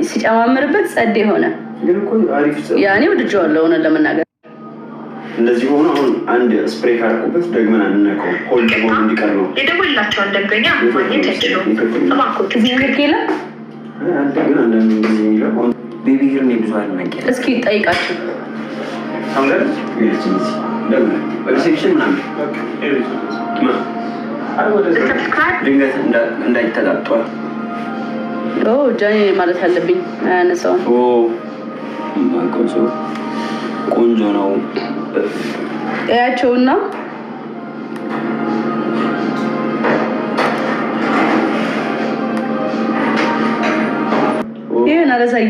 ሲጨማምርበት ጸዴ ሆነ። ግን እኮ አሪፍ ያኔ ወድጄዋለሁ ሆነ ለመናገር እንደዚህ ሆኖ አሁን አንድ ስፕሬይ ካርኩበት ደግመን አንነካው ሆል ደግሞ እንዲቀር ነው የደወላቸውን ደንበኛ ማግኘት አይችሉም። እባክዎት እዚህ ነገር የለም። አንድ ግን አንዳንድ ጊዜ የሚለው ቤቢ ሂር ነው ብዙ አልመንቀል እስኪ ጠይቃቸው አሁን ደግሞ ሪሴፕሽን ምናምን ድንገት እንዳይተጣጧል ጃኒ ማለት ያለብኝ አያነሳውም። ቆንጆ ነው እያቸውና ይሄን አላሳይ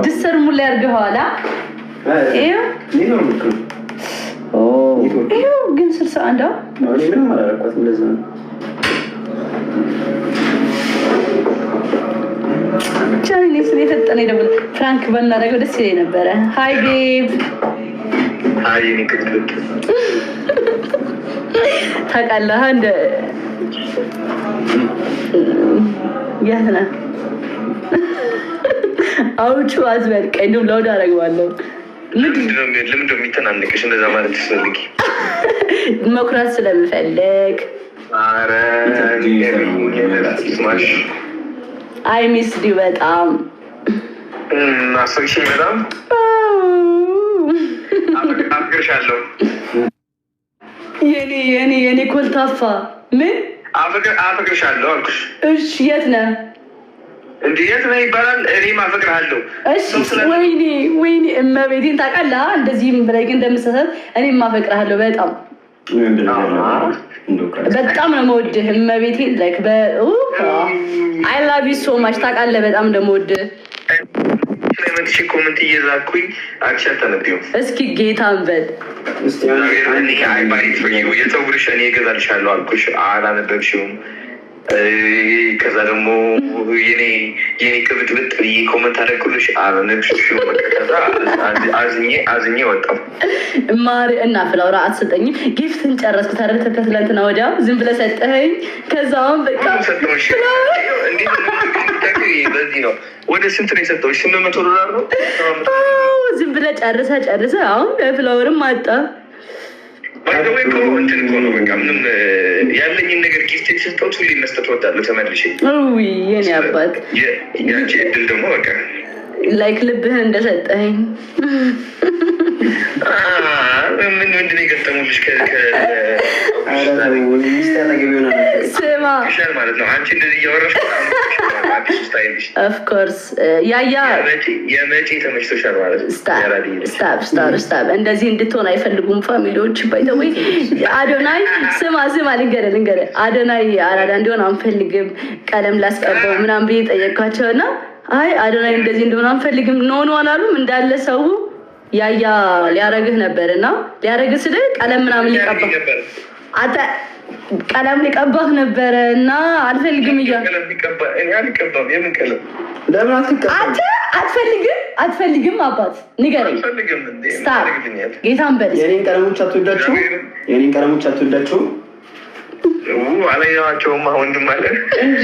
ድስተር ሙላ ያርገዋላ ይሄው ግን 61 ነው ምንም አላረኳት እንደዛ ነው ቻሌ ስለፈጠነ ይደብል ፍራንክ በእናደርገው ደስ ይለኝ ነበረ። ሃይ ቤብ ሃይ ኒክት ታውቃለህ እንደ ያና አውጩ አዝበል ቀኝም ለውድ አደርገዋለሁ። ለምንድነው የሚተናነቅሽ እንደዛ ማለት ትፈልጊ? መኩራት ስለምፈልግ አረ ማሽ አይ ሚስ ዲ በጣም አፈቅሽኝ በጣም አፍቅርሻለሁ። የኔ ኮልታፋ ምን አፍቅርሻለሁ አልኩሽ። እሺ የት ነህ? እንዴ የት ነህ ይባላል። እኔም አፈቅርሃለሁ። እሺ ወይኔ እመቤቴን ታውቃለህ እንደዚህም ብለህ ግን እንደምትሰሰት እኔም አፈቅርሃለሁ በጣም በጣም ነው የምወድህ እመቤቴን ላይክ አይ ላቭ ዩ ሶ ማች ታውቃለህ በጣም እንደምወድህ ስለመጥሽ ኮሜንት እየዛኩኝ አንቺ አታነቢውም። እስኪ ጌታን በል የፀጉርሽ እኔ እገዛልሻለሁ አልኩሽ አላነበብሽውም። ከዛ ደግሞ የኔ ቅብጥብጥ ብዬ ኮመንት አደረኩልሽ አላነበብሽውም። ከዛ አዝኜ ወጣሁ። ማሪ እና ፍላውራ አትሰጠኝም። ጊፍትን ጨረስኩ ታደርተ ከትላንትና ወዲያ ዝም ብለህ ሰጠኸኝ። ከዛውን በቃ ሰጠሁሽ። በዚህ ነው ወደ ስንት ነው የሰጠሁሽ? $800 ነው። ዝም ብለህ ጨርሰህ አሁን በፍላወርም አጣ ባይደወይ እኮ እንትን እኮ ነው በቃ ምንም ያለኝን ነገር ጊፍት የተሰጠሁት ሁሌ መስጠት እወዳለሁ ተመልሼ። የኔ አባት ያንቺ እድል ደግሞ በቃ ላይክ ልብህን እንደሰጠኸኝ ምንድን ነው የገጠሙልሽ? ስማ ማለት ነው አንቺ እንደዚህ እያወራሽ ኦፍኮርስ ያያ የመቼ ተመችቶሻል ማለት ነው። ስታፕ እንደዚህ እንድትሆን አይፈልጉም ፋሚሊዎች። ባይተወይ አዶናይ ስማ ልንገርህ አዶናይ አራዳ እንዲሆን አንፈልግም ቀለም ላስቀባው ምናምን ብዬ ጠየቅኳቸውና አይ አዶናይ እንደዚህ እንደሆነ አንፈልግም ኖ አላሉም። እንዳለ ሰው ያያ ሊያረግህ ነበርና ሊያረግህ ስለ ቀለም ምናምን ሊቀባህ አታ ቀለም ሊቀባህ ነበረ እና አልፈልግም እያለ ቀለም ሊቀባ እኔ አልቀባም። የምን ቀለም ለምን አትፈልግም? አባት ንገረኝ። ስታር ጌታን በል የኔን ቀለሞች አትወዳቸውም? አላየኋቸውም። ወንድም አለ እንጂ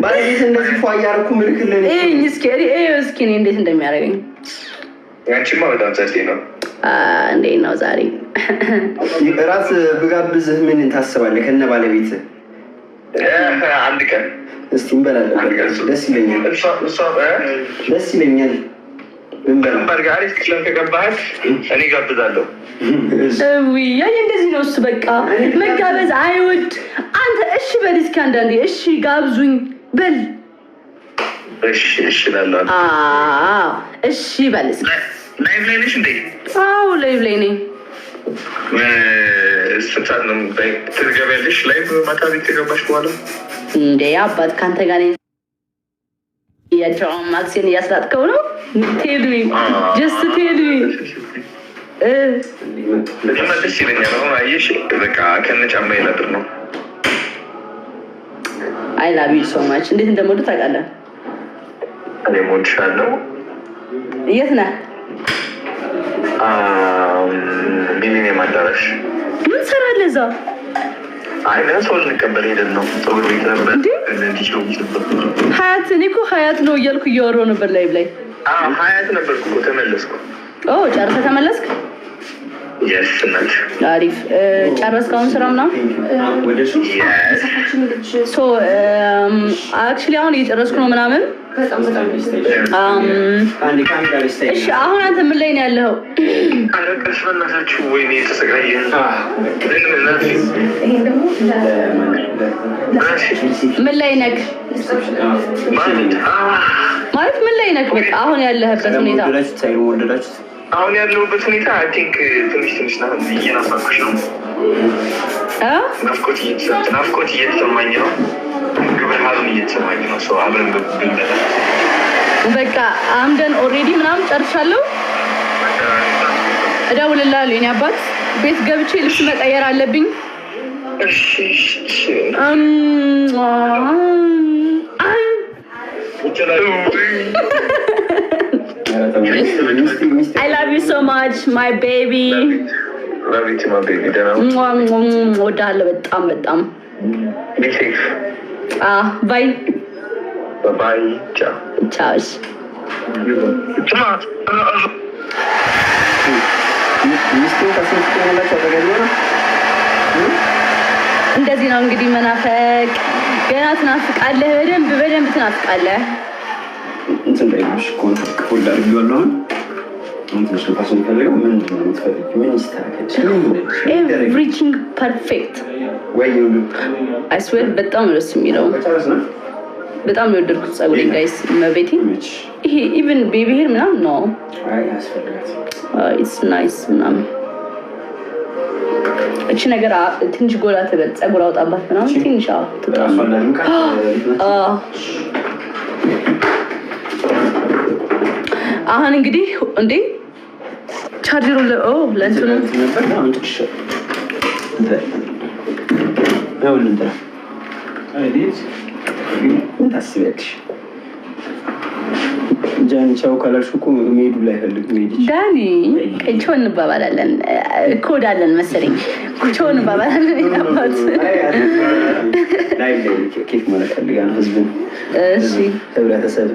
ባለቤት እንደዚህ ፏ እያደረኩ ምልክልህ እስኪ እኔ እንዴት እንደሚያደርገኝ ያንቺማ በጣም ጸዴ ነው። እንዴት ነው ዛሬ ራስ ብጋብዝህ ምን ታስባለህ? ከነ ባለቤት አንድ ቀን እስቲ እንበላለን። ደስ ይለኛል እንበላ አሪፍ ክለብ ከገባህ እኔ ጋብዛለሁ። እንደዚህ ነው እሱ በቃ መጋበዝ አይወድ። አንተ እሺ በል እስኪ አንዳንዴ እሺ ጋብዙኝ በል። እሺ እላለሁ። እሺ በል እስኪ ላይቭ ላይ ነሽ እንዴ? አዎ ላይቭ ላይ ነኝ። ስንት ሰዓት ነው ትገቢያለሽ ላይቭ? ማታ ቤት ከገባሽ በኋላ እንዴ አባት ከአንተ ጋር ያቸው ማክሲን እያስላጥከው ነው። ቴልሚ ጀስት ቴልሚ ደስ ይለኛል። አሁን አየሽ በቃ ከነጫማዬ ላድር ነው። አይ ላቭ ዩ ሶ ማች። እንዴት እንደምወድህ ታውቃለህ? እኔም እወድሻለሁ። የት ነህ? ሚሊኒየም አዳራሽ። ምን ትሰራለህ እዛ? ሰው ልንቀበል ሄደን ነው። ፀጉር ቤት ነበር ሀያት። እኔ እኮ ሀያት ነው እያልኩ እያወራሁ ነበር። ላይ ሀያት ነበር እኮ ተመለስኩ። ጨርሰህ ተመለስክ? አሪፍ ጨረስክ? አሁን ስራ ምናምን አክቹዋሊ አሁን እየጨረስኩ ነው ምናምን። እሺ አሁን አንተ ምን ላይ ነው ያለኸው? ምን ላይ ነህ ማለት ምን ላይ ነህ? በቃ አሁን ያለህበት ሁኔታ አሁን ያለሁበት ሁኔታ አይ ቲንክ ትንሽ እየናፈኩሽ ነው። ናፍቆት እየተሰማኝ ነው። ግብረ ሀብም እየተሰማኝ ነው። ሰው አብረን ብንበላ በቃ አምደን ኦልሬዲ ምናምን ጨርሻለሁ። እደውልልሃለሁ የኔ አባት። ቤት ገብቼ ልብስ መቀየር አለብኝ። I love you so much, my baby. Love you too, my baby. ወዳለሁ በጣም Be safe. Bye. Bye. Ciao. Ciao. እንደዚህ ነው እንግዲህ መናፈቅ። ገና ትናፍቃለህ፣ በደንብ ትናፍቃለህ። እንትን ላይ ነው ኮንታክት ሆልድ አድርጌዋለሁ። እንትንሽ ነው ፓስን ፈልገው ምን እንደምትፈልግ ምን ይስተካከል። ኤቭሪቲንግ ፐርፌክት ወይ ይሁን። አይ ስዌር በጣም ነው ደስ የሚለው። በጣም ነው የወደድኩት ፀጉሬን ጋይስ። መቤቴ ይሄ ኢቭን ቤቢ ሄር ምናምን ነው። አይ ያስፈልጋት። ኢትስ ናይስ ምናምን። እቺ ነገር ትንሽ ጎላ ትበል፣ ፀጉር አውጣባት ምናምን ትንሽ ትጣም። አሁን እንግዲህ እንዴ ቻርጀሩ ለእንትኑ ነበር ነው እንትሽ ነው እንደ አይዲስ ምን ታስቢያለሽ? ጃንቻው ካላልሽኩ ሜዱ ላይ ፈልግ ሜዲ ዳኒ ከቾ እንባባላለን። ኮድ አለን መሰለኝ። ኮ እንባባላለን ይናባት ላይ ኬክ ማለት ፈልጋን ህዝብን እሺ ህብረተሰብ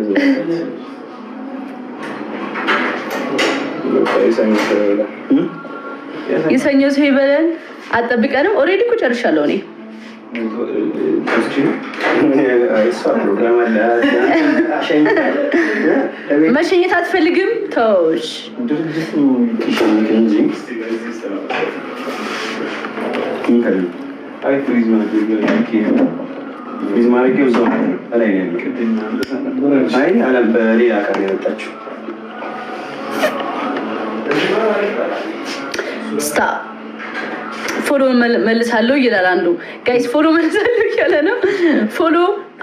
የሰኞ ሰው ይበለን። አጠብቀንም ኦልሬዲ እኮ ጨርሻለሁ እኔ። መሸኘት አትፈልግም? ተውሽ በሌላ ቀን የመጣችው ስታ ፎሎ መልሳለሁ ይላል አንዱ። ጋይስ ፎሎ መልሳለሁ እያለ ነው። ፎሎ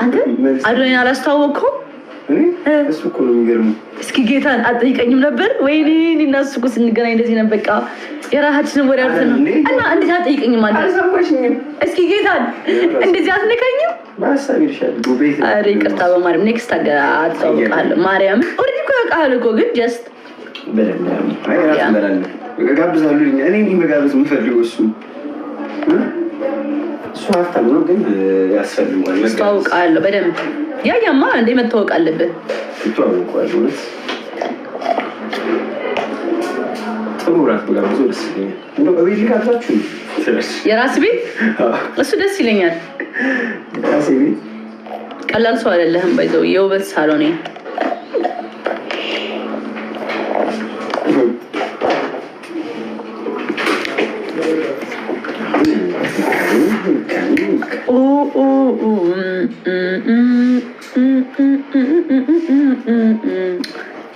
አንተ አድሬን አላስተዋወቅኩም። እሱ እኮ ነው የሚገርመው። እስኪ ጌታን አትጠይቀኝም ነበር? ወይኔ እኔና እሱ እኮ ስንገናኝ እንደዚህ ነበር። በቃ የራሳችንን ወሬ አውርተን ነው እና እንዴት አትጠይቀኝም አንተ? እስኪ ጌታን እንደዚህ አትነካኝም? በሀሳብ ይርሻል። ኧረ ይቅርታ በማርያም ኔክስት አስተዋውቃለሁ። ማርያም ኦልሬዲ እኮ ያውቃል እኮ ግን ጀስት ጋብዛለሁ። እኔ መጋበዝ የምፈልገው እሱ ሀብታም ነው ግን ያስፈልገዋል። አስተዋውቃለሁ በደንብ ያያማ እንደ መታወቅ አለብን። ይተዋወቃል። ጥሩ እራት በጋብዞ ደስ ይለኛል። እንደው በቤት ልጋብዛችሁ የራስ ቤት እሱ ደስ ይለኛል። የራሴ ቤት ቀላል ሰው አይደለህም። ባይዘው የውበት ሳሎኔ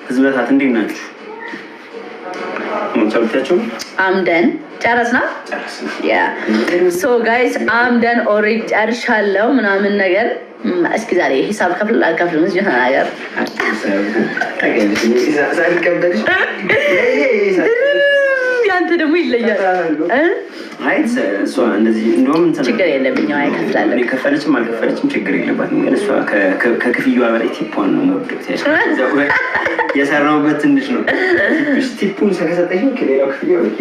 ህዝበታት እንዴት ናችሁ? ቻውታችሁ አምደን ጨረስና ያ ሶ ጋይስ አምደን ኦሬዲ ጨርሻለሁ ምናምን ነገር። እስኪ ዛሬ ሂሳብ ከፍል አልከፍልም እዚህ ነገር ያንተ ደግሞ ይለያል። አይ እሷ እንደዚህ እንደውም ችግር የለብኝም። አይ ከፍላለሁ። ከፈለችም አልከፈለችም ችግር የለባትም። ግን እሷ ከክፍያዋ በላይ ቲፖን ነው የምወደው። የሰራሁበት ትንሽ ነው። ቲፑን ከሰጠሽኝ ከሌላው ክፍያ በቂ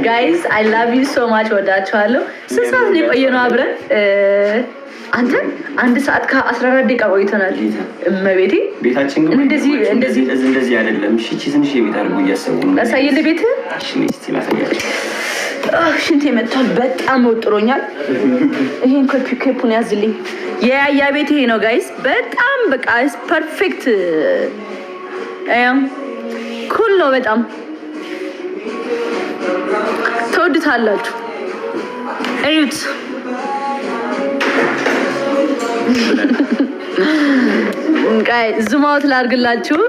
ጋይዝ አይ ላቭ ዩ ሶ ማች ወዳችኋለሁ። ስንት ሰዓት ነው የቆየነው አብረን? አንተ 1 ሰዓት ከ14 ደቂቃ ቆይተናል። እመቤቴ ቤታችን ግን እንደዚህ አይደለም። እሺ ትንሽ የቤት አድርጎ እያሰቡ ነው። አሳየልህ ቤት። እሺ እስቲ ላሳያችሁ። ሽንቴ መጥቷል። በጣም ወጥሮኛል። ይሄን ኮፒ ያዝልኝ። የያያ ቤት ይሄ ነው ጋይስ። በጣም በቃ ፐርፌክት ኩል ነው። በጣም ተወድታላችሁ። እዩት። ጋይ ዙማውት ላድርግላችሁ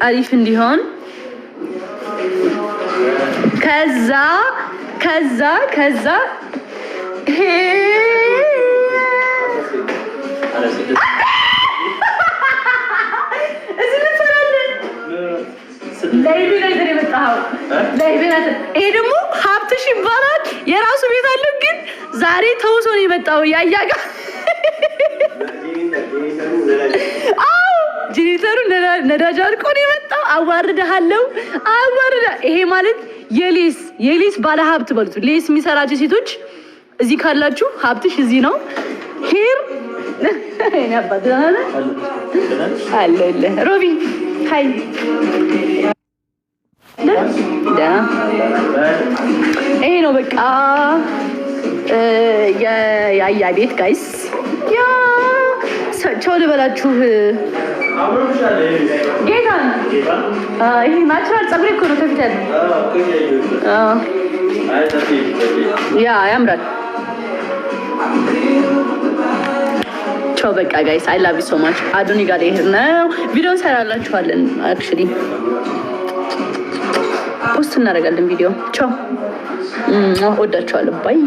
አሪፍ እንዲሆን። ከዛ ይሄ ደግሞ ሀብትሽ ይባላል። የራሱ ቤት አለው፣ ግን ዛሬ ተውሶ ነው የመጣው። ያያ ጋር ጄኔተሩ ነዳጅ አልቆ ነው የመጣው። አዋርደሃለሁ። ይሄ ማለት የሌስ ባለ ሀብት በሉት። ሌስ የሚሰራቸው ሴቶች እዚህ ካላችሁ ሀብትሽ እዚህ ነው። ሄር አለ ሮቢ ሀይ ይሄ ነው በቃ የያያ ቤት ጋይስ። ቻው ልበላችሁ። ጌታ ይሄ ናቹራል ፀጉሬ እኮ ነው ከፊት ያለው። ያምራል። ቻው በቃ ጋይስ አይ ላቭ ዩ ሶ ማች። አዶኒ ጋር ይሄር ነው ቪዲዮ እንሰራላችኋለን። አክቹሊ ፖስት እናደርጋለን ቪዲዮ። ቻው ወዳችኋለሁ። ባይ